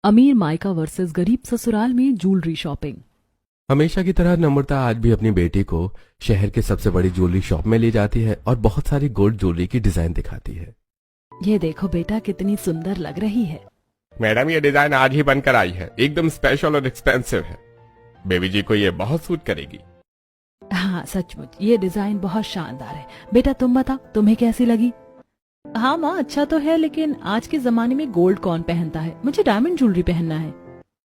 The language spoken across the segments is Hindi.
अमीर मायका वर्सेस गरीब ससुराल में ज्वेलरी शॉपिंग। हमेशा की तरह नम्रता आज भी अपनी बेटी को शहर के सबसे बड़ी ज्वेलरी शॉप में ले जाती है और बहुत सारी गोल्ड ज्वेलरी की डिजाइन दिखाती है। ये देखो बेटा, कितनी सुंदर लग रही है। मैडम, ये डिजाइन आज ही बनकर आई है, एकदम स्पेशल और एक्सपेंसिव है। बेबी जी को ये बहुत सूट करेगी। हाँ सचमुच ये डिजाइन बहुत शानदार है। बेटा तुम बताओ, तुम्हें कैसी लगी? हाँ माँ, अच्छा तो है, लेकिन आज के जमाने में गोल्ड कौन पहनता है? मुझे डायमंड ज्वेलरी पहनना है।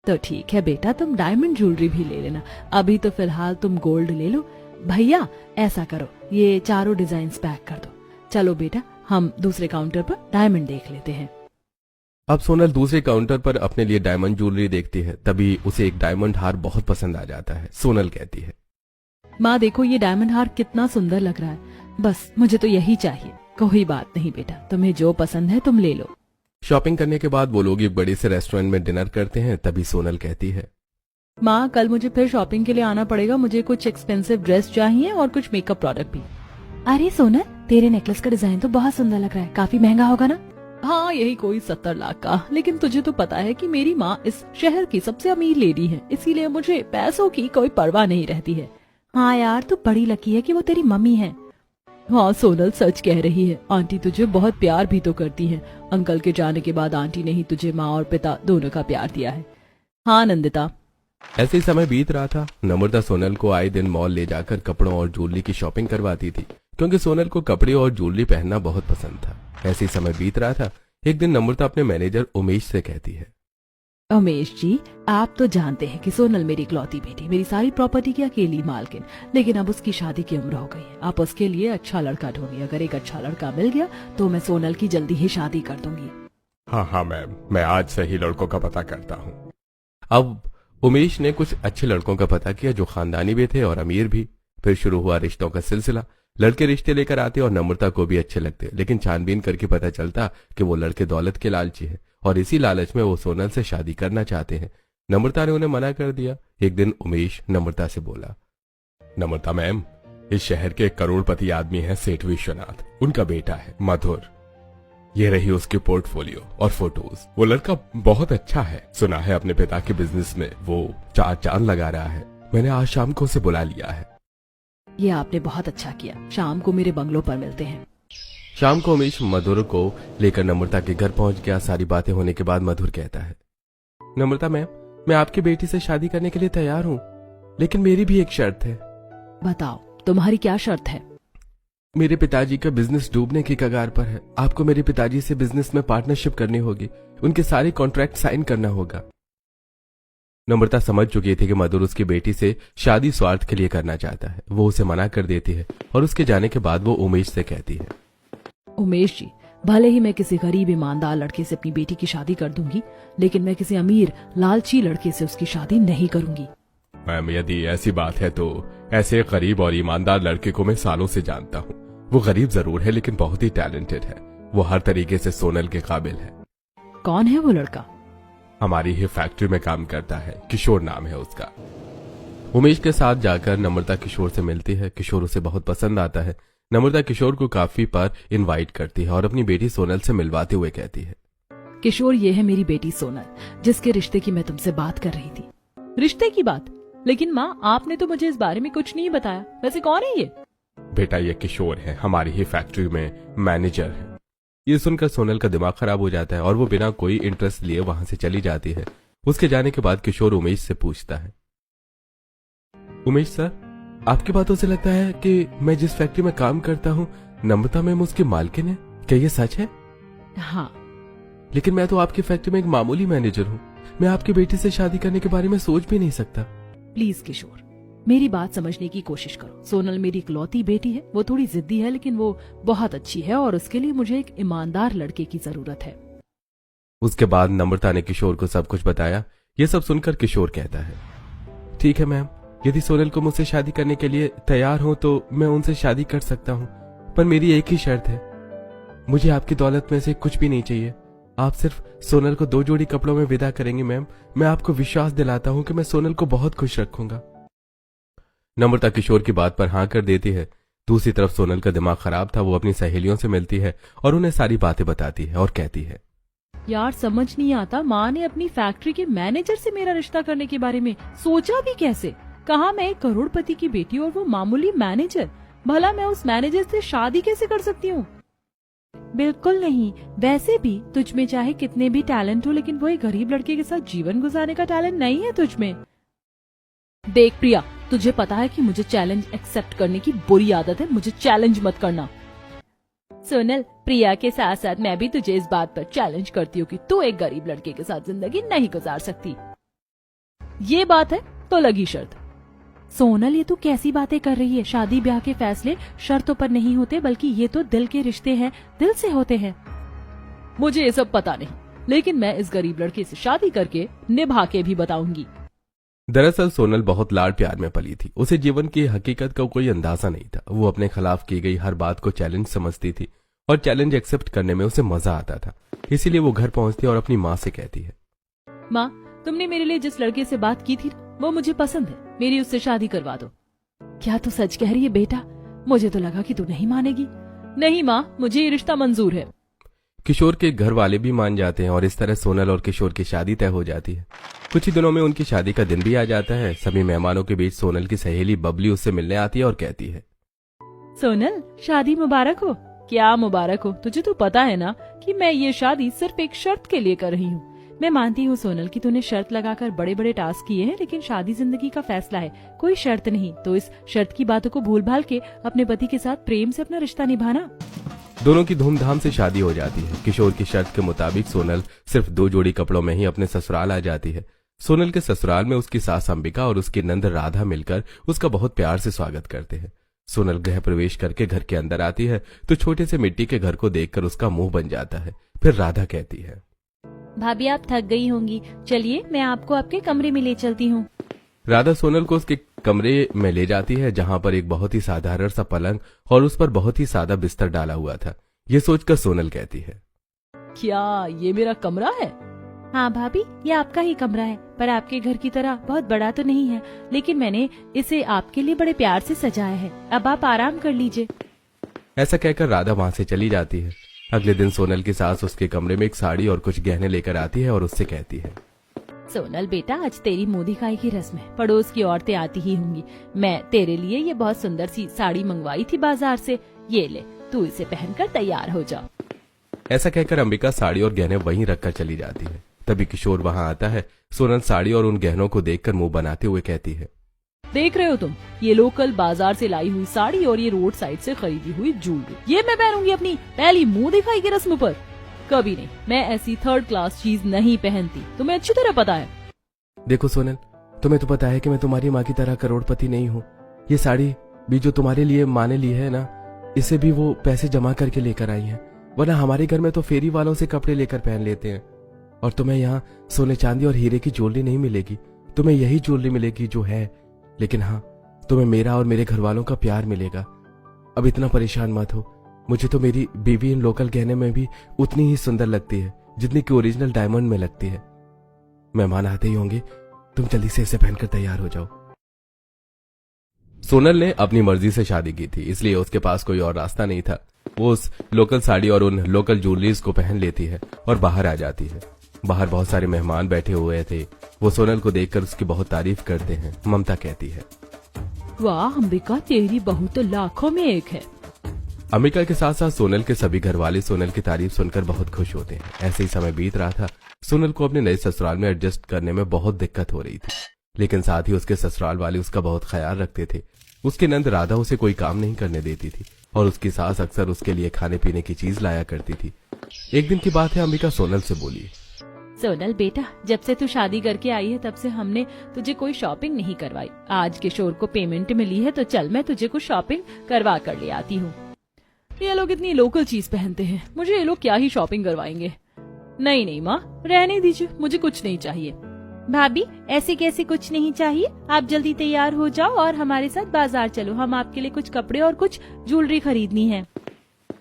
तो ठीक है बेटा, तुम डायमंड ज्वेलरी भी ले लेना। अभी तो फिलहाल तुम गोल्ड ले लो। भैया ऐसा करो, ये चारों डिजाइन पैक कर दो। चलो बेटा, हम दूसरे काउंटर पर डायमंड देख लेते हैं। अब सोनल दूसरे काउंटर पर अपने लिए डायमंड ज्वेलरी देखती है। तभी उसे एक डायमंड हार बहुत पसंद आ जाता है। सोनल कहती है, माँ देखो, ये डायमंड हार कितना सुंदर लग रहा है। बस मुझे तो यही चाहिए। कोई बात नहीं बेटा, तुम्हें जो पसंद है तुम ले लो। शॉपिंग करने के बाद वो लोग एक बड़े से रेस्टोरेंट में डिनर करते हैं। तभी सोनल कहती है, माँ कल मुझे फिर शॉपिंग के लिए आना पड़ेगा। मुझे कुछ एक्सपेंसिव ड्रेस चाहिए और कुछ मेकअप प्रोडक्ट भी। अरे सोनल, तेरे नेकलेस का डिजाइन तो बहुत सुंदर लग रहा है। काफी महंगा होगा ना? हाँ, यही कोई 70 लाख का। लेकिन तुझे तो पता है कि मेरी माँ इस शहर की सबसे अमीर लेडी है, इसीलिए मुझे पैसों की कोई परवाह नहीं रहती है। हाँ यार, तू बड़ी लकी है कि वो तेरी मम्मी है। हाँ सोनल, सच कह रही है। आंटी तुझे बहुत प्यार भी तो करती है। अंकल के जाने के बाद आंटी ने ही तुझे माँ और पिता दोनों का प्यार दिया है। हाँ नंदिता। ऐसे ही समय बीत रहा था। नम्रता सोनल को आए दिन मॉल ले जाकर कपड़ों और ज्वेलरी की शॉपिंग करवाती थी, क्योंकि सोनल को कपड़े और ज्वेलरी पहनना बहुत पसंद था। ऐसे ही समय बीत रहा था। एक दिन नम्रता अपने मैनेजर उमेश से कहती है, उमेश जी, आप तो जानते हैं कि सोनल मेरी इकलौती बेटी, मेरी सारी प्रॉपर्टी की अकेली मालकिन। लेकिन अब उसकी शादी की उम्र हो गई है। आप उसके लिए अच्छा लड़का ढूंढिए। अगर एक अच्छा लड़का मिल गया तो मैं सोनल की जल्दी ही शादी कर दूंगी। हाँ मैम, मैं आज से ही लड़कों का पता करता हूँ। अब उमेश ने कुछ अच्छे लड़कों का पता किया जो खानदानी भी थे और अमीर भी। फिर शुरू हुआ रिश्तों का सिलसिला। लड़के रिश्ते लेकर आते और नम्रता को भी अच्छे लगते, लेकिन छानबीन करके पता चलता कि वो लड़के दौलत के लालची है और इसी लालच में वो सोनल से शादी करना चाहते हैं। नम्रता ने उन्हें मना कर दिया। एक दिन उमेश नम्रता से बोला, नम्रता मैम, इस शहर के एक करोड़पति आदमी है सेठ विश्वनाथ। उनका बेटा है मधुर। ये रही उसकी पोर्टफोलियो और फोटोज। वो लड़का बहुत अच्छा है। सुना है अपने पिता के बिजनेस में वो 4 चांद लगा रहा है। मैंने आज शाम को उसे बुला लिया है। ये आपने बहुत अच्छा किया। शाम को मेरे बंगलों पर मिलते हैं। शाम को उमेश मधुर को लेकर नम्रता के घर पहुंच गया। सारी बातें होने के बाद मधुर कहता है, नम्रता मैम, मैं आपकी बेटी से शादी करने के लिए तैयार हूँ, लेकिन मेरी भी एक शर्त है। बताओ, तुम्हारी क्या शर्त है? मेरे पिताजी का बिजनेस डूबने की कगार पर है। आपको मेरे पिताजी से बिजनेस में पार्टनरशिप करनी होगी। उनके सारे कॉन्ट्रैक्ट साइन करना होगा। नम्रता समझ चुकी थी कि मधुर उसकी बेटी से शादी स्वार्थ के लिए करना चाहता है। वो उसे मना कर देती है और उसके जाने के बाद वो उमेश से कहती है, उमेश जी, भले ही मैं किसी गरीब ईमानदार लड़के से अपनी बेटी की शादी कर दूंगी, लेकिन मैं किसी अमीर लालची लड़के से उसकी शादी नहीं करूंगी। मैम, यदि ऐसी बात है तो ऐसे गरीब और ईमानदार लड़के को मैं सालों से जानता हूँ। वो गरीब जरूर है, लेकिन बहुत ही टैलेंटेड है। वो हर तरीके से सोनल के काबिल है। कौन है वो लड़का? हमारी ही फैक्ट्री में काम करता है, किशोर नाम है उसका। उमेश के साथ जाकर नम्रता किशोर से मिलती है। किशोर उसे बहुत पसंद आता है। नम्रता किशोर को काफी पर इनवाइट करती है और अपनी बेटी सोनल से मिलवाते हुए कहती है, किशोर, ये है मेरी बेटी सोनल, जिसके रिश्ते की मैं तुमसे बात कर रही थी। रिश्ते की बात? लेकिन माँ, आपने तो मुझे इस बारे में कुछ नहीं बताया। वैसे कौन है ये? बेटा, ये किशोर है, हमारी ही फैक्ट्री में मैनेजर है। ये सुनकर सोनल का दिमाग खराब हो जाता है और वो बिना कोई इंटरेस्ट लिए वहां से चली जाती है। उसके जाने के बाद किशोर उमेश से पूछता है, उमेश सर, आपकी बातों से लगता है कि मैं जिस फैक्ट्री में काम करता हूँ नम्रता मैम उसकी मालकिन है। क्या ये सच है? हाँ। लेकिन मैं तो आपकी फैक्ट्री में एक मामूली मैनेजर हूँ। मैं आपकी बेटी से शादी करने के बारे में सोच भी नहीं सकता। प्लीज किशोर, मेरी बात समझने की कोशिश करो। सोनल मेरी इकलौती बेटी है। वो थोड़ी जिद्दी है, लेकिन वो बहुत अच्छी है और उसके लिए मुझे एक ईमानदार लड़के की जरूरत है। उसके बाद नम्रता ने किशोर को सब कुछ बताया। ये सब सुनकर किशोर कहता है, ठीक है मैम, यदि सोनल को मुझसे शादी करने के लिए तैयार हो तो मैं उनसे शादी कर सकता हूँ, पर मेरी एक ही शर्त है। मुझे आपकी दौलत में से कुछ भी नहीं चाहिए। आप सिर्फ सोनल को 2 जोड़ी कपड़ों में विदा करेंगे मैम। मैं आपको विश्वास दिलाता हूँ कि मैं सोनल को बहुत खुश रखूंगा। नम्रता किशोर की बात पर हाँ कर देती है। दूसरी तरफ सोनल का दिमाग खराब था। वो अपनी सहेलियों से मिलती है और उन्हें सारी बातें बताती है और कहती है, यार समझ नहीं आता, माँ ने अपनी फैक्ट्री के मैनेजर से मेरा रिश्ता करने के बारे में सोचा भी कैसे। कहा मैं एक करोड़पति की बेटी और वो मामूली मैनेजर, भला मैं उस मैनेजर से शादी कैसे कर सकती हूँ? बिल्कुल नहीं। वैसे भी तुझ में चाहे कितने भी टैलेंट हो, लेकिन वो एक गरीब लड़के के साथ जीवन गुजारने का टैलेंट नहीं है तुझ में। देख प्रिया, तुझे पता है कि मुझे चैलेंज एक्सेप्ट करने की बुरी आदत है, मुझे चैलेंज मत करना। सोनल, प्रिया के साथ साथ मैं भी तुझे इस बात पर चैलेंज करती हूँ कि तू एक गरीब लड़के के साथ जिंदगी नहीं गुजार सकती। ये बात है तो लगी शर्त। सोनल, ये तू कैसी बातें कर रही है? शादी ब्याह के फैसले शर्तों पर नहीं होते, बल्कि ये तो दिल के रिश्ते हैं, दिल से होते हैं। मुझे ये सब पता नहीं, लेकिन मैं इस गरीब लड़के से शादी करके निभा के भी बताऊंगी। दरअसल सोनल बहुत लाड प्यार में पली थी। उसे जीवन की हकीकत का कोई अंदाजा नहीं था। वो अपने खिलाफ की गई हर बात को चैलेंज समझती थी और चैलेंज एक्सेप्ट करने में उसे मजा आता था। इसीलिए वो घर पहुंचती और अपनी माँ से कहती है, माँ, तुमने मेरे लिए जिस लड़के से बात की थी वो मुझे पसंद है, मेरी उससे शादी करवा दो। क्या तू सच कह रही है बेटा? मुझे तो लगा कि तू नहीं मानेगी। नहीं माँ, मुझे ये रिश्ता मंजूर है। किशोर के घर वाले भी मान जाते हैं और इस तरह सोनल और किशोर की शादी तय हो जाती है। कुछ ही दिनों में उनकी शादी का दिन भी आ जाता है। सभी मेहमानों के बीच सोनल की सहेली बबली उससे मिलने आती है और कहती है, सोनल, शादी मुबारक हो। क्या मुबारक हो? तुझे तो पता है ना कि मैं ये शादी सिर्फ एक शर्त के लिए कर रही हूँ। मैं मानती हूँ सोनल कि तूने शर्त लगाकर बड़े बड़े टास्क किए हैं, लेकिन शादी जिंदगी का फैसला है, कोई शर्त नहीं। तो इस शर्त की बातों को भूल भाल के अपने पति के साथ प्रेम से अपना रिश्ता निभाना। दोनों की धूमधाम से शादी हो जाती है। किशोर की शर्त के मुताबिक सोनल सिर्फ 2 जोड़ी कपड़ों में ही अपने ससुराल आ जाती है। सोनल के ससुराल में उसकी सास अंबिका और उसकी नंद राधा मिलकर उसका बहुत प्यार से स्वागत करते हैं। सोनल गृह प्रवेश करके घर के अंदर आती है तो छोटे से मिट्टी के घर को देखकर उसका मुंह बन जाता है। फिर राधा कहती है, भाभी आप थक गई होंगी, चलिए मैं आपको आपके कमरे में ले चलती हूँ। राधा सोनल को उसके कमरे में ले जाती है, जहां पर एक बहुत ही साधारण सा पलंग और उस पर बहुत ही सादा बिस्तर डाला हुआ था। ये सोचकर सोनल कहती है, क्या ये मेरा कमरा है? हाँ भाभी, ये आपका ही कमरा है, पर आपके घर की तरह बहुत बड़ा तो नहीं है, लेकिन मैंने इसे आपके लिए बड़े प्यार से सजाया है। अब आप आराम कर लीजिए। ऐसा कहकर राधा वहां से चली जाती है। अगले दिन सोनल की सास उसके कमरे में एक साड़ी और कुछ गहने लेकर आती है और उससे कहती है, सोनल बेटा, आज तेरी मुंह दिखाई की रस्म है, पड़ोस की औरतें आती ही होंगी। मैं तेरे लिए ये बहुत सुंदर सी साड़ी मंगवाई थी बाजार से, ये ले, तू इसे पहनकर तैयार हो जा। ऐसा कहकर अंबिका साड़ी और गहने वहीं रखकर चली जाती है। तभी किशोर वहां आता है। सोनल साड़ी और उन गहनों को देखकर मुंह बनाते हुए कहती है, देख रहे हो तुम, ये लोकल बाजार से लाई हुई साड़ी और ये रोड साइड से खरीदी हुई ज्वेलरी, ये मैं पहनूंगी अपनी पहली मुंह दिखाई की रस्म पर। कभी नहीं, मैं ऐसी 3rd क्लास चीज नहीं पहनती, तुम्हें अच्छी तरह पता है। देखो सोनल, तुम्हें तो पता है कि मैं तुम्हारी माँ की तरह करोड़पति नहीं हूँ। ये साड़ी भी जो तुम्हारे लिए माँ ने ली है ना, इसे भी वो पैसे जमा करके लेकर आई है, वरना हमारे घर में तो फेरी वालों से कपड़े लेकर पहन लेते हैं। और तुम्हें यहाँ सोने चांदी और हीरे की ज्वेलरी नहीं मिलेगी, तुम्हें यही ज्वेलरी मिलेगी जो है, लेकिन हाँ, तुम्हें मेरा और मेरे घर वालों का प्यार मिलेगा। अब इतना परेशान मत हो, मुझे तो मेरी बीवी इन लोकल गहने में भी उतनी ही सुंदर लगती है जितनी कि ओरिजिनल डायमंड में लगती है। मेहमान आते ही होंगे, तुम जल्दी से इसे पहनकर तैयार हो जाओ। सोनल ने अपनी मर्जी से शादी की थी, इसलिए उसके पास कोई और रास्ता नहीं था। वो उस लोकल साड़ी और उन लोकल ज्वेलरीज को पहन लेती है और बाहर आ जाती है। बाहर बहुत सारे मेहमान बैठे हुए थे। वो सोनल को देखकर उसकी बहुत तारीफ करते हैं। ममता कहती है, वाह अंबिका, तेरी बहू तो लाखों में एक है। अंबिका के साथ साथ सोनल के सभी घरवाले सोनल की तारीफ सुनकर बहुत खुश होते हैं। ऐसे ही समय बीत रहा था। सोनल को अपने नए ससुराल में एडजस्ट करने में बहुत दिक्कत हो रही थी, लेकिन साथ ही उसके ससुराल वाले उसका बहुत ख्याल रखते थे। उसकी नंद राधा उसे कोई काम नहीं करने देती थी और उसकी सास अक्सर उसके लिए खाने पीने की चीज लाया करती थी। एक दिन की बात है, अंबिका सोनल से बोली, सोनल बेटा, जब से तू शादी करके आई है तब से हमने तुझे कोई शॉपिंग नहीं करवाई। आज किशोर को पेमेंट मिली है तो चल मैं तुझे कुछ शॉपिंग करवा कर ले आती हूँ। ये लोग इतनी लोकल चीज पहनते हैं, मुझे ये लोग क्या ही शॉपिंग करवाएंगे। नहीं नहीं माँ, रहने दीजिए, मुझे कुछ नहीं चाहिए। भाभी, ऐसे कैसे कुछ नहीं चाहिए? आप जल्दी तैयार हो जाओ और हमारे साथ बाजार चलो, हम आपके लिए कुछ कपड़े और कुछ ज्वेलरी खरीदनी है।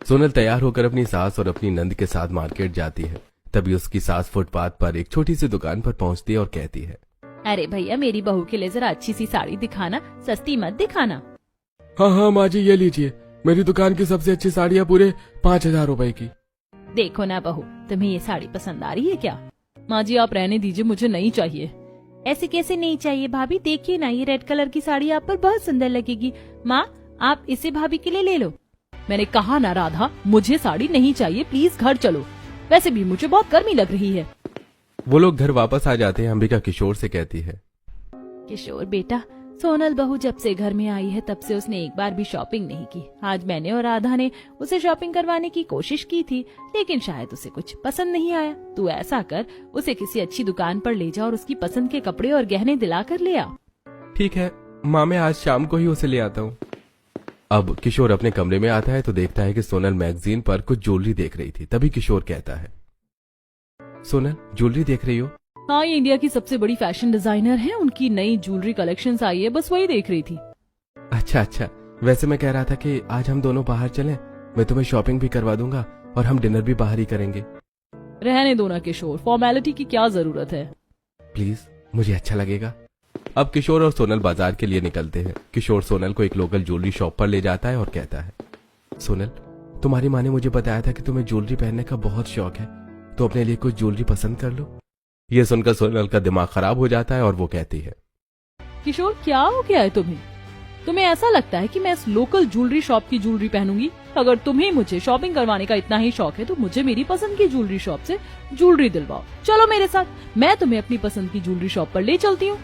सोनल तैयार होकर अपनी सास और अपनी नंद के साथ मार्केट जाती है। तभी उसकी सास फुटपाथ पर एक छोटी सी दुकान पर पहुंचती है और कहती है, अरे भैया, मेरी बहू के लिए जरा अच्छी सी साड़ी दिखाना, सस्ती मत दिखाना। हाँ हाँ माँ जी, ये लीजिए, मेरी दुकान की सबसे अच्छी साड़ियाँ पूरे 5,000 रुपए की। देखो ना बहू, तुम्हें ये साड़ी पसंद आ रही है क्या? माँ जी आप रहने दीजिए, मुझे नहीं चाहिए। ऐसे कैसे नहीं चाहिए भाभी, देखिए ना ये रेड कलर की साड़ी आप पर बहुत सुंदर लगेगी। माँ आप इसे भाभी के लिए ले लो। मैंने कहा ना राधा, मुझे साड़ी नहीं चाहिए, प्लीज घर चलो। वैसे भी मुझे बहुत गर्मी लग रही है। वो लोग घर वापस आ जाते हैं। अंबिका किशोर से कहती है, किशोर बेटा, सोनल बहू जब से घर में आई है तब से उसने एक बार भी शॉपिंग नहीं की। आज मैंने और राधा ने उसे शॉपिंग करवाने की कोशिश की थी, लेकिन शायद उसे कुछ पसंद नहीं आया। तू ऐसा कर, उसे किसी अच्छी दुकान पर ले जा और उसकी पसंद के कपड़े और गहने दिलाकर ले आ। ठीक है माँ, मैं आज शाम को ही उसे ले आता हूँ। अब किशोर अपने कमरे में आता है तो देखता है कि सोनल मैगजीन पर कुछ ज्वेलरी देख रही थी। तभी किशोर कहता है, सोनल ज्वेलरी देख रही हो? हाँ, ये इंडिया की सबसे बड़ी फैशन डिजाइनर है, उनकी नई ज्वेलरी कलेक्शंस आई है, बस वही देख रही थी। अच्छा, वैसे मैं कह रहा था कि आज हम दोनों बाहर चलें, मैं तुम्हें शॉपिंग भी करवा दूंगा और हम डिनर भी बाहर ही करेंगे। रहने दो ना किशोर, फॉर्मेलिटी की क्या जरूरत है। प्लीज, मुझे अच्छा लगेगा। अब किशोर और सोनल बाजार के लिए निकलते हैं। किशोर सोनल को एक लोकल ज्वेलरी शॉप पर ले जाता है और कहता है, सोनल तुम्हारी माँ ने मुझे बताया था कि तुम्हें ज्वेलरी पहनने का बहुत शौक है, तो अपने लिए कुछ ज्वेलरी पसंद कर लो। ये सुनकर सोनल का दिमाग खराब हो जाता है और वो कहती है, किशोर क्या हो गया है तुम्हें? तुम्हें ऐसा लगता है कि मैं इस लोकल ज्वेलरी शॉप की ज्वेलरी पहनूंगी? अगर तुम्हें मुझे शॉपिंग करवाने का इतना ही शौक है तो मुझे मेरी पसंद की ज्वेलरी शॉप से ज्वेलरी दिलवाओ। चलो मेरे साथ, मैं तुम्हें अपनी पसंद की ज्वेलरी शॉप पर ले चलती हूँ।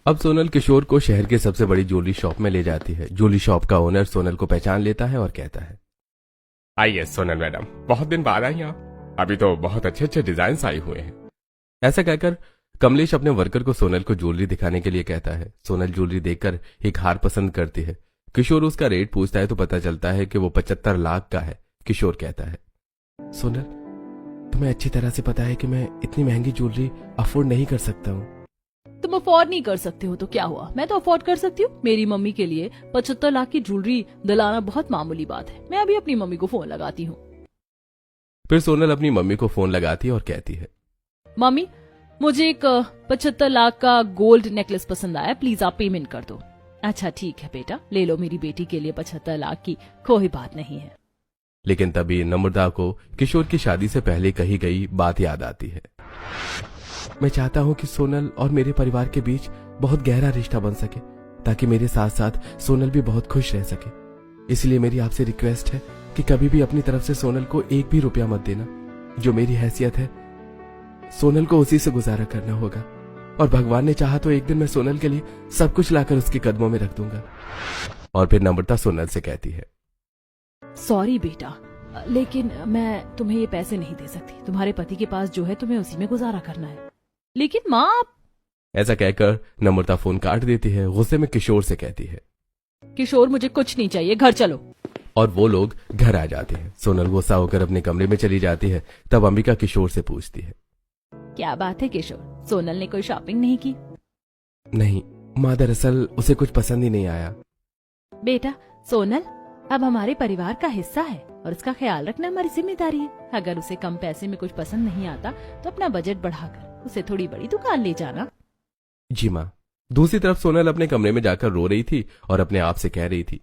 अब सोनल किशोर को शहर की सबसे बड़ी ज्वेलरी शॉप में ले जाती है। ज्वेलरी शॉप का ओनर सोनल को पहचान लेता है और कहता है, आइए सोनल मैडम, बहुत दिन बाद आई आप। अभी तो बहुत अच्छे अच्छे डिजाइन आए हुए हैं। ऐसा कहकर कमलेश अपने वर्कर को सोनल को ज्वेलरी दिखाने के लिए कहता है। सोनल ज्वेलरी देखकर एक हार पसंद करती है। किशोर उसका रेट पूछता है तो पता चलता है कि वो 75 लाख का है। किशोर कहता है, सोनल तुम्हें अच्छी तरह से पता है कि मैं इतनी महंगी ज्वेलरी अफोर्ड नहीं कर सकता हूँ। तुम अफोर्ड नहीं कर सकते हो तो क्या हुआ, मैं तो अफोर्ड कर सकती हूँ। मेरी मम्मी के लिए 75 लाख की ज्वेलरी दिलाना बहुत मामूली बात है। मैं अभी अपनी मम्मी को फोन लगाती हूँ। फिर सोनल अपनी मम्मी को फोन लगाती है और कहती है, मम्मी मुझे एक 75 लाख का गोल्ड नेकलेस पसंद आया, प्लीज आप पेमेंट कर दो। अच्छा ठीक है बेटा, ले लो मेरी बेटी के लिए 75 लाख की, कोई बात नहीं है। लेकिन तभी नम्रता को किशोर की शादी से पहले कही गई बात याद आती है। मैं चाहता हूँ कि सोनल और मेरे परिवार के बीच बहुत गहरा रिश्ता बन सके, ताकि मेरे साथ साथ सोनल भी बहुत खुश रह सके। इसलिए मेरी आपसे रिक्वेस्ट है कि कभी भी अपनी तरफ से सोनल को एक भी रुपया मत देना। जो मेरी हैसियत है, सोनल को उसी से गुजारा करना होगा, और भगवान ने चाहा तो एक दिन मैं सोनल के लिए सब कुछ लाकर उसके कदमों में रख दूंगा। और फिर नम्रता सोनल से कहती है, सॉरी बेटा, लेकिन मैं तुम्हें ये पैसे नहीं दे सकती। तुम्हारे पति के पास जो है तुम्हें उसी में गुजारा करना है। लेकिन माँ आप... ऐसा कहकर नम्रता फोन काट देती है। गुस्से में किशोर से कहती है, किशोर मुझे कुछ नहीं चाहिए, घर चलो। और वो लोग घर आ जाते हैं। सोनल गुस्सा होकर अपने कमरे में चली जाती है। तब अंबिका किशोर से पूछती है, क्या बात है किशोर, सोनल ने कोई शॉपिंग नहीं की? नहीं माँ, दरअसल उसे कुछ पसंद ही नहीं आया। बेटा सोनल अब हमारे परिवार का हिस्सा है और उसका ख्याल रखना हमारी जिम्मेदारी है। अगर उसे कम पैसे में कुछ पसंद नहीं आता तो अपना बजट बढ़ाकर उसे थोड़ी बड़ी दुकान ले जाना। जी माँ। दूसरी तरफ सोनल अपने कमरे में जाकर रो रही थी और अपने आप से कह रही थी,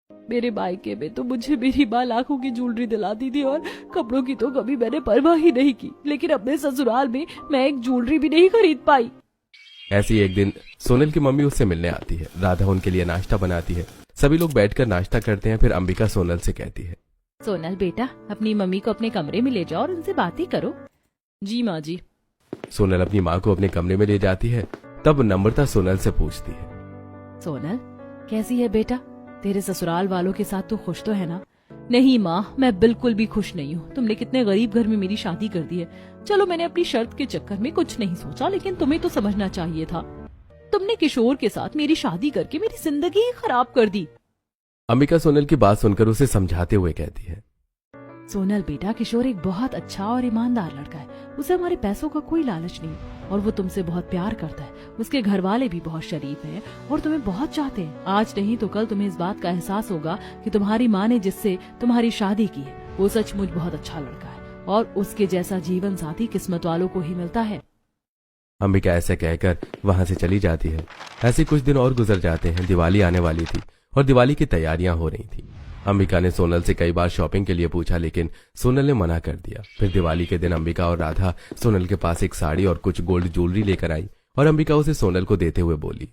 मेरे मायके में तो मुझे मेरी माँ लाखों की ज्वेलरी दिलाती थी और कपड़ों की तो कभी मैंने परवाह ही नहीं की, लेकिन अपने ससुराल में मैं एक ज्वेलरी भी नहीं खरीद पाई। ऐसी एक दिन सोनल की मम्मी उससे मिलने आती है। राधा उनके लिए नाश्ता बनाती है। सभी लोग बैठकर नाश्ता करते हैं। फिर अंबिका सोनल से कहती है, सोनल बेटा अपनी मम्मी को अपने कमरे में ले जाओ और उनसे बातें करो। जी माँ जी। सोनल अपनी माँ को अपने कमरे में ले जाती है। तब नम्रता सोनल से पूछती है, सोनल कैसी है बेटा, तेरे ससुराल वालों के साथ तू खुश तो है ना? नहीं माँ, मैं बिल्कुल भी खुश नहीं हूँ। तुमने कितने गरीब घर में मेरी शादी कर दी है। चलो मैंने अपनी शर्त के चक्कर में कुछ नहीं सोचा, लेकिन तुम्हें तो समझना चाहिए था। तुमने किशोर के साथ मेरी शादी करके मेरी जिंदगी ही खराब कर दी। अंबिका सोनल की बात सुनकर उसे समझाते हुए कहती है, सोनल बेटा किशोर एक बहुत अच्छा और ईमानदार लड़का है। उसे हमारे पैसों का कोई लालच नहीं और वो तुमसे बहुत प्यार करता है। उसके घर वाले भी बहुत शरीफ हैं और तुम्हें बहुत चाहते हैं। आज नहीं तो कल तुम्हें इस बात का एहसास होगा कि तुम्हारी माँ ने जिससे तुम्हारी शादी की है वो सचमुच बहुत अच्छा लड़का है और उसके जैसा जीवन साथी किस्मत वालों को ही मिलता है। अंबिका ऐसे कहकर वहां से चली जाती है। ऐसे कुछ दिन और गुजर जाते हैं। दिवाली आने वाली थी और दिवाली की तैयारियां हो रही थी। अंबिका ने सोनल से कई बार शॉपिंग के लिए पूछा, लेकिन सोनल ने मना कर दिया। फिर दिवाली के दिन अंबिका और राधा सोनल के पास एक साड़ी और कुछ गोल्ड ज्वेलरी लेकर आई और अंबिका उसे सोनल को देते हुए बोली,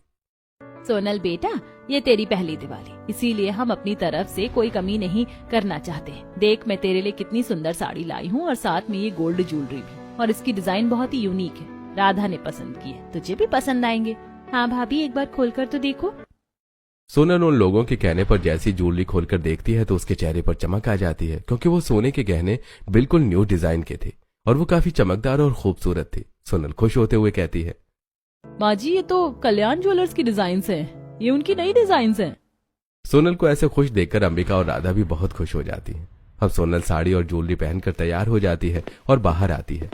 सोनल बेटा, ये तेरी पहली दिवाली, इसीलिए हम अपनी तरफ से कोई कमी नहीं करना चाहते। देख, मैं तेरे लिए कितनी सुंदर साड़ी लाई हूँ और साथ में ये गोल्ड ज्वेलरी भी, और इसकी डिजाइन बहुत ही यूनिक है। राधा ने पसंद की है, तुझे भी पसंद आएंगे। हाँ भाभी, एक बार खोलकर तो देखो। सोनल उन लोगों के कहने पर जैसी ज्वेलरी खोलकर देखती है तो उसके चेहरे पर चमक आ जाती है, क्योंकि वो सोने के गहने बिल्कुल न्यू डिजाइन के थे और वो काफी चमकदार और खूबसूरत थे। सोनल खुश होते हुए कहती है, माँ जी, ये तो कल्याण ज्वेलर्स की डिजाइन हैं, ये उनकी नई डिजाइन हैं। सोनल को ऐसे खुश देखकर अंबिका और राधा भी बहुत खुश हो जाती हैं। अब सोनल साड़ी और ज्वेलरी पहनकर तैयार हो जाती है और बाहर आती है।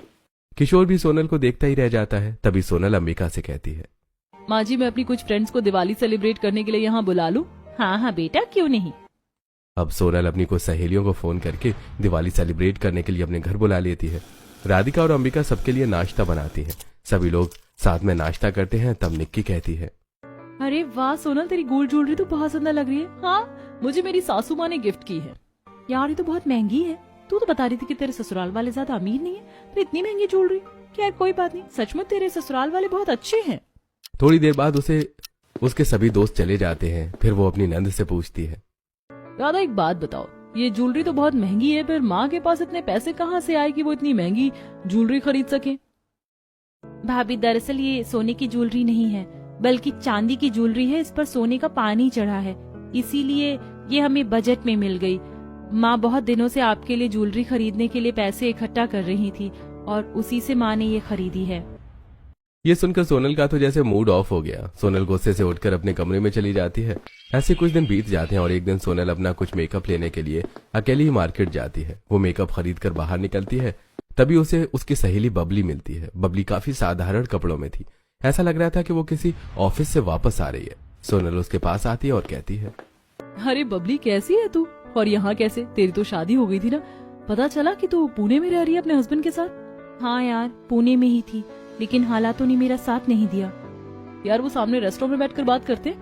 किशोर भी सोनल को देखता ही रह जाता है। तभी सोनल अंबिका से कहती है, माँ जी, मैं अपनी कुछ फ्रेंड्स को दिवाली सेलिब्रेट करने के लिए यहाँ बुला लूं? हाँ हाँ बेटा, क्यों नहीं। अब सोनल अपनी कुछ सहेलियों को फोन करके दिवाली सेलिब्रेट करने के लिए अपने घर बुला लेती है। राधिका और अंबिका सबके लिए नाश्ता बनाती है। सभी लोग साथ में नाश्ता करते हैं। तब निक्की कहती है, अरे वाह सोनल, तेरी गोल्ड ज्वेलरी तो बहुत सुंदर लग रही है। हाँ, मुझे मेरी सासू माँ ने गिफ्ट की है। यार, ये तो बहुत महंगी है। तू तो बता रही थी कि तेरे ससुराल वाले ज्यादा अमीर नहीं है, तो इतनी महंगी ज्वेलरी। खैर कोई बात नहीं, सचमुच तेरे ससुराल वाले बहुत अच्छे हैं। थोड़ी देर बाद उसके सभी दोस्त चले जाते हैं। फिर वो अपनी नंद से पूछती है, राधा, एक बात बताओ, ये ज्वेलरी तो बहुत महंगी है, फिर माँ के पास इतने पैसे कहाँ से आए कि वो इतनी महंगी ज्वेलरी खरीद सके? भाभी, दरअसल ये सोने की ज्वेलरी नहीं है, बल्कि चांदी की ज्वेलरी है। इस पर सोने का पानी चढ़ा है, इसीलिए ये हमें बजट में मिल गई। माँ बहुत दिनों से आपके लिए ज्वेलरी खरीदने के लिए पैसे इकट्ठा कर रही थी और उसी से माँ ने ये खरीदी है। ये सुनकर सोनल का तो जैसे मूड ऑफ हो गया। सोनल गुस्से से उठकर अपने कमरे में चली जाती है। ऐसे कुछ दिन बीत जाते हैं और एक दिन सोनल अपना कुछ मेकअप लेने के लिए अकेली ही मार्केट जाती है। वो मेकअप खरीद कर बाहर निकलती है। तभी उसे उसकी सहेली बबली मिलती है। बबली काफी साधारण कपड़ों में थी। ऐसा लग रहा था कि वो किसी ऑफिस से वापस आ रही है। सोनल उसके पास आती है और कहती है, अरे बबली, कैसी है तू? और यहाँ कैसे? तेरी तो शादी हो गई थी ना? पता चला कि तू पुणे में रह रही है अपने हस्बैंड के साथ। हाँ यार, पुणे में ही थी, लेकिन हालातों ने मेरा साथ नहीं दिया। यार, वो सामने रेस्टोरेंट में बैठकर बात करते।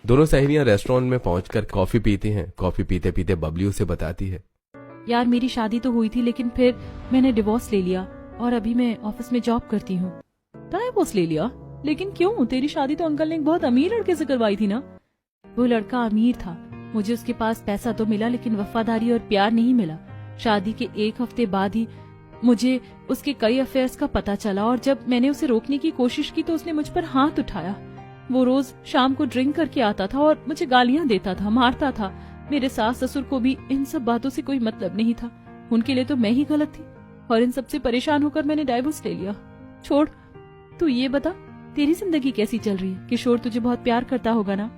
दोनों सहेलियां रेस्टोरेंट में पहुंचकर कॉफी पीती हैं। कॉफी पीते पीते बबली उसे बताती है, यार, मेरी शादी तो हुई थी, लेकिन फिर मैंने डिवोर्स ले लिया और अभी मैं ऑफिस में जॉब करती हूँ। डिवोर्स ले लिया? लेकिन क्यों? तेरी शादी तो अंकल ने एक बहुत अमीर लड़के से करवाई थी ना? वो लड़का अमीर था, मुझे उसके पास पैसा तो मिला, लेकिन वफादारी और प्यार नहीं मिला। शादी के एक हफ्ते बाद ही मुझे उसके कई अफेयर्स का पता चला और जब मैंने उसे रोकने की कोशिश की तो उसने मुझ पर हाथ उठाया। वो रोज शाम को ड्रिंक करके आता था और मुझे गालियां देता था, मारता था। मेरे सास ससुर को भी इन सब बातों से कोई मतलब नहीं था। उनके लिए तो मैं ही गलत थी और इन सबसे परेशान होकर मैंने डाइवोर्स ले लिया। छोड़, तू ये बता, तेरी जिंदगी कैसी चल रही है? किशोर तुझे बहुत प्यार करता होगा ना?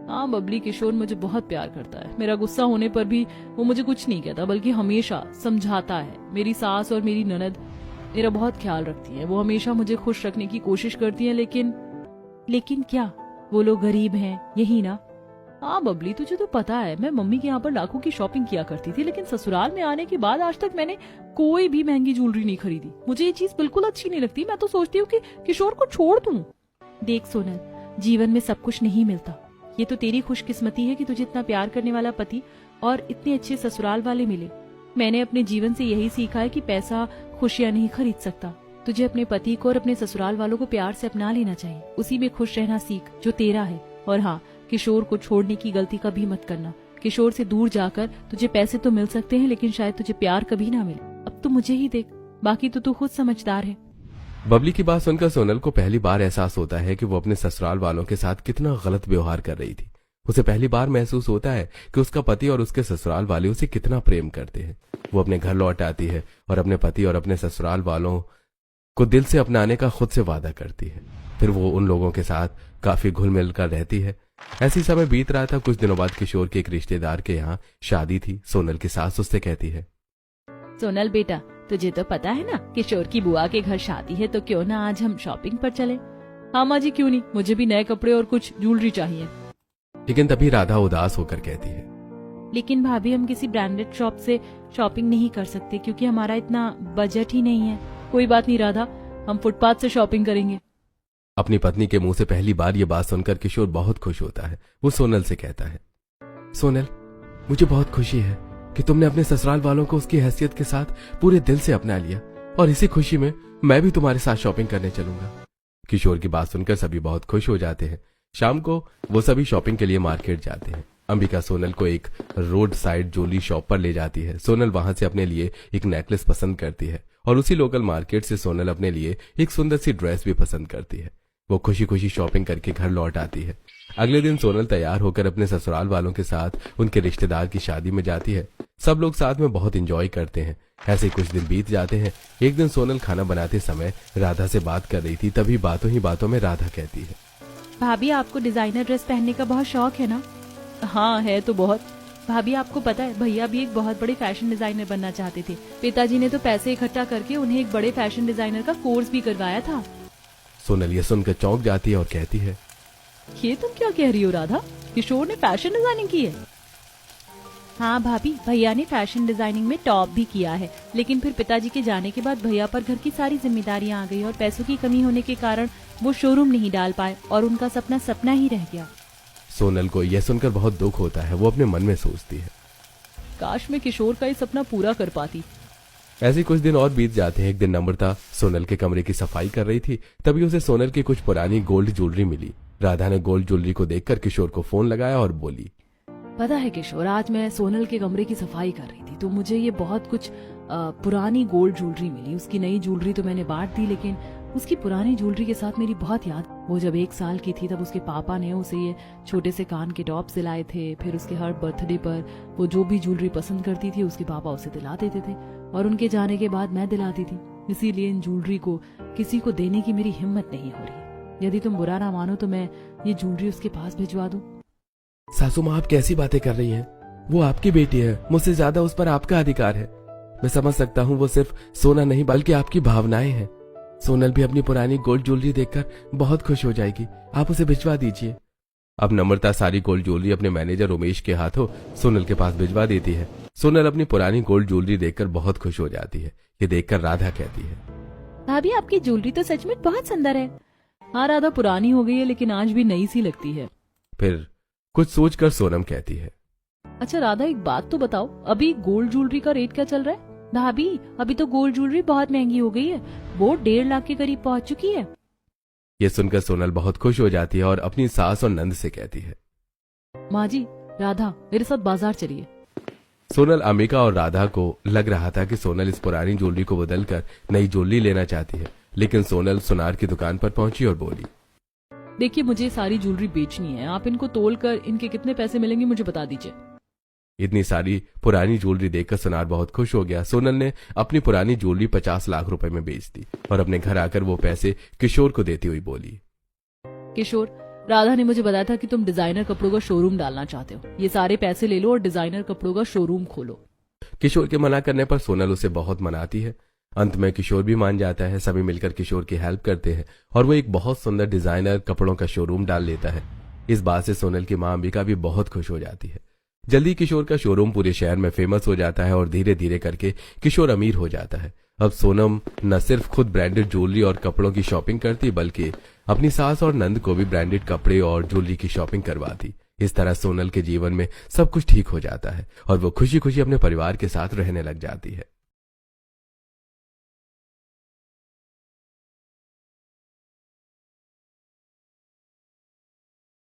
हाँ बबली, किशोर मुझे बहुत प्यार करता है। मेरा गुस्सा होने पर भी वो मुझे कुछ नहीं कहता, बल्कि हमेशा समझाता है। मेरी सास और मेरी ननद मेरा बहुत ख्याल रखती हैं। वो हमेशा मुझे खुश रखने की कोशिश करती हैं, लेकिन क्या? वो लोग गरीब हैं, यही ना? हाँ बबली, तुझे तो पता है, मैं मम्मी के यहाँ पर लाखों की शॉपिंग किया करती थी, लेकिन ससुराल में आने के बाद आज तक मैंने कोई भी महंगी ज्वेलरी नहीं खरीदी। मुझे ये चीज बिल्कुल अच्छी नहीं लगती। मैं तो सोचती हूँ कि किशोर को छोड़ दूं। देख सोनल, जीवन में सब कुछ नहीं मिलता। ये तो तेरी खुशकिस्मती है कि तुझे इतना प्यार करने वाला पति और इतने अच्छे ससुराल वाले मिले। मैंने अपने जीवन से यही सीखा है कि पैसा खुशियां नहीं खरीद सकता। तुझे अपने पति को और अपने ससुराल वालों को प्यार से अपना लेना चाहिए। उसी में खुश रहना सीख जो तेरा है। और हाँ, किशोर को छोड़ने की गलती कभी मत करना। किशोर से दूर जाकर तुझे पैसे तो मिल सकते हैं, लेकिन शायद तुझे प्यार कभी ना मिले। अब तो मुझे ही देख, बाकी तो तू खुद समझदार है। बबली की बात सुनकर सोनल को पहली बार एहसास होता है कि वो अपने ससुराल वालों के साथ कितना गलत व्यवहार कर रही थी। उसे पहली बार महसूस होता है कि उसका पति और उसके ससुराल वाले उसे कितना प्रेम करते हैं। वो अपने घर लौट आती है और अपने पति और अपने ससुराल वालों को दिल से अपनाने का खुद से वादा करती है। फिर वो उन लोगों के साथ काफी घुल मिल कर रहती है। ऐसी समय बीत रहा था। कुछ दिनों बाद किशोर के एक रिश्तेदार के यहाँ शादी थी। सोनल की सास उससे कहती है, सोनल बेटा, तुझे तो पता है ना, किशोर की बुआ के घर शादी है, तो क्यों ना आज हम शॉपिंग पर चले? हाँ माँ जी, क्यों नहीं, मुझे भी नए कपड़े और कुछ ज्वेलरी चाहिए। लेकिन तभी राधा उदास होकर कहती है, लेकिन भाभी, हम किसी ब्रांडेड शॉप से शॉपिंग नहीं कर सकते क्योंकि हमारा इतना बजट ही नहीं है। कोई बात नहीं राधा, हम फुटपाथ से शॉपिंग करेंगे। अपनी पत्नी के मुंह से पहली बार ये बात सुनकर किशोर बहुत खुश होता है। वो सोनल से कहता है, सोनल, मुझे बहुत खुशी है कि तुमने अपने ससुराल वालों को उसकी हैसियत के साथ पूरे दिल से अपना लिया, और इसी खुशी में मैं भी तुम्हारे साथ शॉपिंग करने चलूंगा। किशोर की बात सुनकर सभी बहुत खुश हो जाते हैं। शाम को वो सभी शॉपिंग के लिए मार्केट जाते हैं। अंबिका सोनल को एक रोड साइड ज्वेलरी शॉप पर ले जाती है। सोनल वहां से अपने लिए एक नेकलेस पसंद करती है और उसी लोकल मार्केट से सोनल अपने लिए एक सुंदर सी ड्रेस भी पसंद करती है। वो खुशी खुशी शॉपिंग करके घर लौट आती है। अगले दिन सोनल तैयार होकर अपने ससुराल वालों के साथ उनके रिश्तेदार की शादी में जाती है। सब लोग साथ में बहुत एंजॉय करते हैं। ऐसे ही कुछ दिन बीत जाते हैं। एक दिन सोनल खाना बनाते समय राधा से बात कर रही थी, तभी बातों ही बातों में राधा कहती है, भाभी आपको डिजाइनर ड्रेस पहनने का बहुत शौक है ना? हाँ है तो बहुत। भाभी आपको पता है भैया भी एक बहुत बड़े फैशन डिजाइनर बनना चाहते थे। पिताजी ने तो पैसे इकट्ठा करके उन्हें एक बड़े फैशन डिजाइनर का कोर्स भी करवाया था। सोनल ये सुनकर चौंक जाती है और कहती है, ये तुम क्या कह रही हो राधा? किशोर ने फैशन डिजाइनिंग की है? हाँ भाभी, भैया ने फैशन डिजाइनिंग में टॉप भी किया है, लेकिन फिर पिताजी के जाने के बाद भैया पर घर की सारी जिम्मेदारियां आ गई और पैसों की कमी होने के कारण वो शोरूम नहीं डाल पाए और उनका सपना सपना ही रह गया। सोनल को यह सुनकर बहुत दुख होता है। वो अपने मन में सोचती है, काश मैं किशोर का ये सपना पूरा कर पाती। ऐसे कुछ दिन और बीत जाते हैं। एक दिन नम्रता सोनल के कमरे की सफाई कर रही थी, तभी उसे सोनल की कुछ पुरानी गोल्ड ज्वेलरी मिली। राधा ने गोल्ड ज्वेलरी को देखकर किशोर को फोन लगाया और बोली, पता है किशोर, आज मैं सोनल के कमरे की सफाई कर रही थी तो मुझे ये बहुत कुछ पुरानी गोल्ड ज्वेलरी मिली। उसकी नई ज्वेलरी तो मैंने बांट दी, लेकिन उसकी पुरानी ज्वेलरी के साथ मेरी बहुत याद। वो जब 1 साल की थी तब उसके पापा ने उसे ये छोटे से कान के टॉप दिलाए थे। फिर उसके हर बर्थडे पर वो जो भी ज्वेलरी पसंद करती थी उसके पापा उसे दिला देते थे और उनके जाने के बाद मैं दिलाती थी। इसीलिए इन ज्वेलरी को किसी को देने की मेरी हिम्मत नहीं हो रही। यदि तुम बुरा ना मानो तो मैं ये ज्वेलरी उसके पास भिजवा दूं। सासू माँ, आप कैसी बातें कर रही हैं? वो आपकी बेटी है, मुझसे ज्यादा उस पर आपका अधिकार है। मैं समझ सकता हूँ वो सिर्फ सोना नहीं बल्कि आपकी भावनाएं हैं। सोनल भी अपनी पुरानी गोल्ड ज्वेलरी देखकर बहुत खुश हो जाएगी। आप उसे भिजवा दीजिए। अब नम्रता सारी गोल्ड ज्वेलरी अपने मैनेजर उमेश के हाथों सोनल के पास भिजवा देती है। सोनल अपनी पुरानी गोल्ड ज्वेलरी देखकर बहुत खुश हो जाती है। ये देखकर राधा कहती है, भाभी आपकी ज्वेलरी तो सच में बहुत सुंदर है। हाँ राधा, पुरानी हो गई है लेकिन आज भी नई सी लगती है। फिर कुछ सोचकर सोनम कहती है, अच्छा राधा, एक बात तो बताओ, अभी गोल्ड ज्वेलरी का रेट क्या चल रहा है? भाभी अभी तो गोल्ड ज्वेलरी बहुत महंगी हो गई है, वो 1.5 लाख के करीब पहुंच चुकी है। ये सुनकर सोनल बहुत खुश हो जाती है और अपनी सास और नंद से कहती है, माँ जी, राधा मेरे साथ बाजार चलिए। सोनल, अंबिका और राधा को लग रहा था कि सोनल इस पुरानी ज्वेलरी को बदलकर नई ज्वेलरी लेना चाहती है, लेकिन सोनल सुनार की दुकान पर पहुंची और बोली, देखिए मुझे सारी ज्वेलरी बेचनी है, आप इनको तोलकर इनके कितने पैसे मिलेंगे मुझे बता दीजिए। इतनी सारी पुरानी ज्वेलरी देखकर सुनार बहुत खुश हो गया। सोनल ने अपनी पुरानी ज्वेलरी 50 लाख रुपए में बेच दी और अपने घर आकर वो पैसे किशोर को देती हुई बोली, किशोर, राधा ने मुझे बताया था कि तुम डिजाइनर कपड़ों का शोरूम डालना चाहते हो। ये सारे पैसे ले लो और डिजाइनर कपड़ों का शोरूम खोलो। किशोर के मना करने पर सोनल उसे बहुत मनाती है। अंत में किशोर भी मान जाता है। सभी मिलकर किशोर की हेल्प करते हैं और वो एक बहुत सुंदर डिजाइनर कपड़ों का शोरूम डाल लेता है। इस बात से सोनल की मां अंबिका भी बहुत खुश हो जाती है। जल्दी किशोर का शोरूम पूरे शहर में फेमस हो जाता है और धीरे धीरे करके किशोर अमीर हो जाता है। अब सोनम न सिर्फ खुद ब्रांडेड ज्वेलरी और कपड़ों की शॉपिंग करती बल्कि अपनी सास और नंद को भी ब्रांडेड कपड़े और ज्वेलरी की शॉपिंग करवाती। इस तरह सोनल के जीवन में सब कुछ ठीक हो जाता है और वो खुशी खुशी अपने परिवार के साथ रहने लग जाती है।